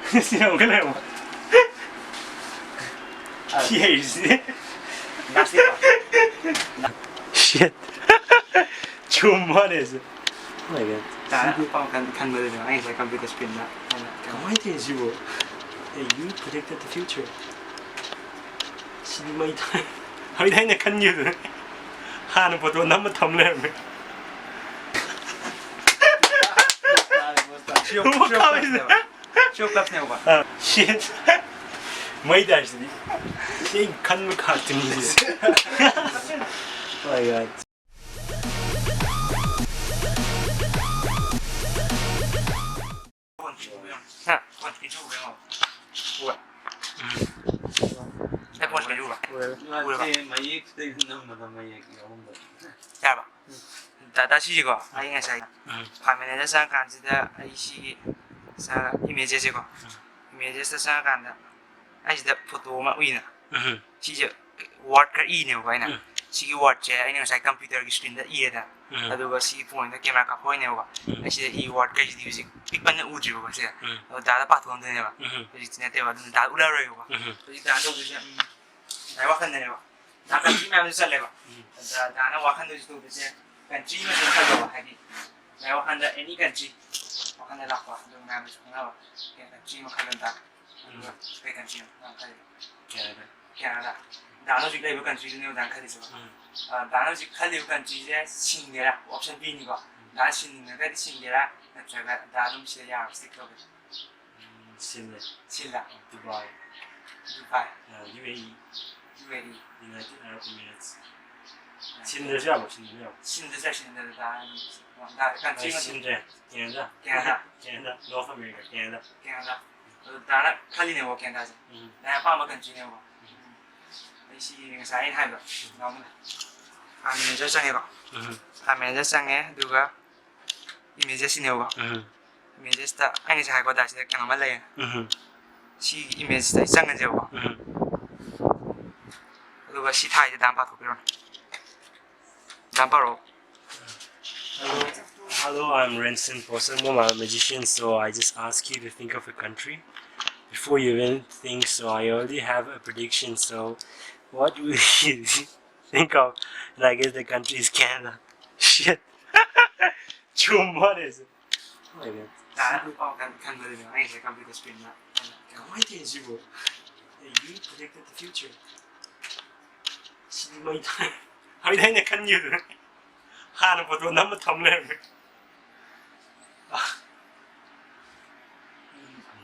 Siamo che levo. Yes. Nasty. Shit. Chummanes. Oh my god. Can believe it. I can be the spin now. Why did you? Hey, you predicted the future. Sini mai thai. Hai thai na kan như rồi. Hàn một tuần năm mà thầm lên. Show clap now ba. Shit. Mai dai gì? Cái kan mà khát tin gì? Oh my god. Ha, con cái chú cái nào? Ủa. Cái con cái chú ba. Ủa. Mấy cái năm mà mấy cái ông đó. Dạ ba. 다시 이거 아이가 사이 화면에 생각한다 이시 사 이미지 이거 이미지에서 생각한다 아이다 포토만 위나 시제 워드가 이네 거이나 시기 워드 아이는 사이 컴퓨터 스크린다 이에다 아두가 시 폰다 카메라가 보이네 거 아이시 이 워드가 이제 뮤직 빅반에 우지고 거세 다다 파토는 되네 봐 이제 내가 다 울어요 봐 이제 다도 이제 나와 칸네 봐 나가 지면 살래 봐 다나 와 칸도 지도 이제 country mà chúng ta có hay đi nếu hắn đã any country hoặc hắn đã đọc vào đường nào chúng ta cái country mà khai ta cái country nào khai Canada đã nó chỉ đây với country nếu đang khai đi rồi đã nó chỉ khai đi với country sẽ xin cái là option B như vậy đã xin cái xin cái là chúng ta đã đúng sẽ là stick thôi xin là Dubai UAE United Arab Emirates. 신들자 뭐 신들요? 신들자 나 country 신들 Canada. North America, Canada. 나는 칼리네 워 Canada. 내가 빠마 country 워. 이시 사인 하이버. 너무 화면에 저장해 봐. 화면에 저장해 누가 이미지 시네워. 이미지 스타 아니 잘 거다 시다 그냥 말래. 시 이미지 스타 이상한 거. 누가 시타이드 담바 도비론. Hello, I'm Rainson. Potshangbam. I'm a magician, so I just ask you to think of a country before you even think. So I already have a prediction. So what will you think of? And I guess the country is Canada. Shit. Chum, what is it? Oh my god. Can believe it. I can be the spin now. Why did you? Hey, you predicted the future. Sini mai thai. Hai thai na kan như rồi. Hàn một tuần năm mà thầm lên.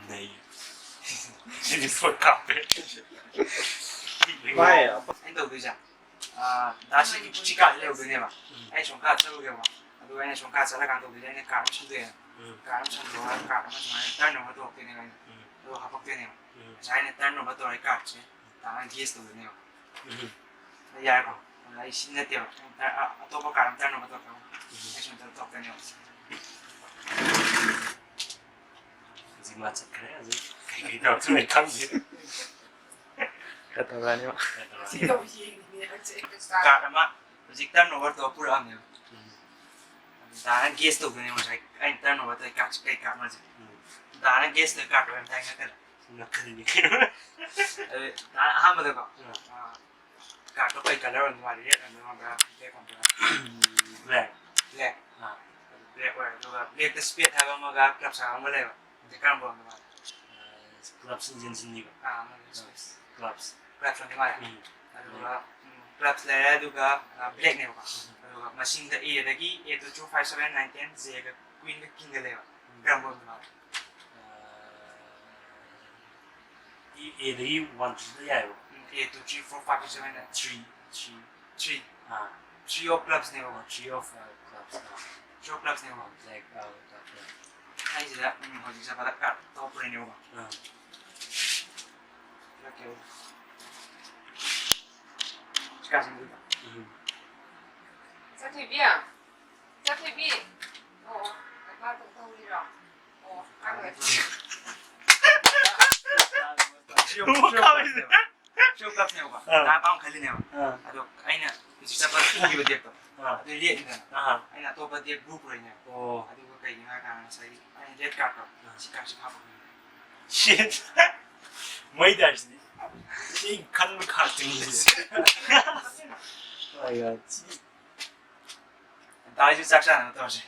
Này. Chỉ phốt cặp đấy. Vai. Anh đầu tư ra. Đã chỉ cả đều cái này mà. Anh chúng ta chơi cái mà. Đối anh chúng ta sẽ là càng đầu tư anh càng không chơi. Càng không chơi càng không chơi. Tan nó tổ cái này. Rồi học cái này. Trái này tan nó tổ cái cả chứ. Đã anh guess được cái này. Bây giờ I see that there. Atau apa kan nama tu kau? Macam tu tak tanya. Gì mà chắc cái này gì? Cái đầu tu này căng gì? Kata berani mak. Kata mak, jika nomor tu pura amnya. Dah guest tu ni macam anh ta nomor tu cái mà gì? Dah guest tu kat orang tanya kan? Nak kena ni. Dah ham tu kau. Cả có cây color ở ngoài đấy là nó là cái còn Black. black rồi black the speed hay mà gặp gặp sao mà lấy cái cam bông mà Clubs in sini. clubs trong ngoài rồi clubs lấy juga black này rồi machine the A lagi A25719 Z cái queen cái king cái lấy cam bông mà A lagi one tu ya. 1, 2, 3, 4, 5, 6, 7, 3 3 of clubs này mà 3 of clubs. 3 of clubs này mà Like hay gì đó họ chỉ sẽ bắt cả top này nhiều mà là kiểu cả gì nữa Sao TV à? Sao TV? Ồ, cái ba tụi tôi đi rồi. Ồ, ăn rồi. siêu cấp nhiều quá, đá bóng khá nhiều. Aduh, anh nè, chỉ sẽ bắt đi vào tiệc rồi. Đi liệt như thế nào? Anh là tôi bắt tiệc group rồi nhỉ. Aduh, cái gì mà càng say, anh liệt card rồi, chỉ card chỉ học. shit. Mai dersi. Şey kan mı kartınız? Oh my god. 다시 작사하는 도시.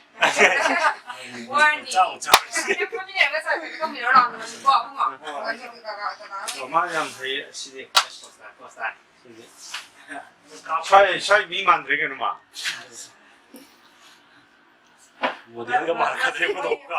warning. 照照。 핸드폰이랑 회사 그거 밀어라는 거 뭐, 뭐.我妈让陪시대 코스타. 차 샤이 미만 되게는 마. 뭐 내가 말하는 거 없고.